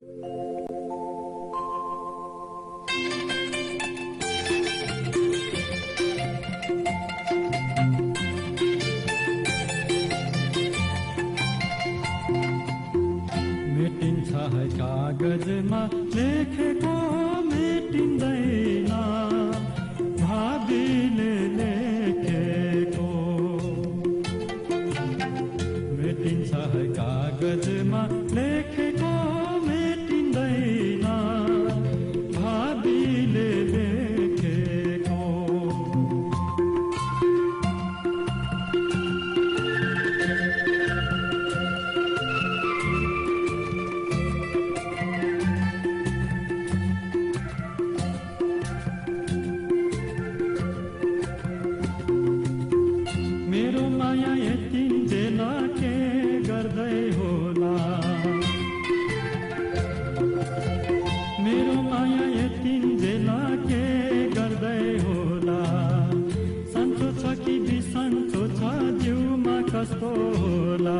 मेटिन्छ है कागजमा लेखेको मेटिँदैन, भावीले लेखेको। मेटिन्छ है कागजमा लेखेको मेटिँदैन, भावीले लेखेको। मेरो माया यतिन्जेल के गर्दै होला, मेरो माया यतिन्जेल के गर्दै होला। सन्चो छ कि बिसन्चो छ जिउमा कस्तो होला।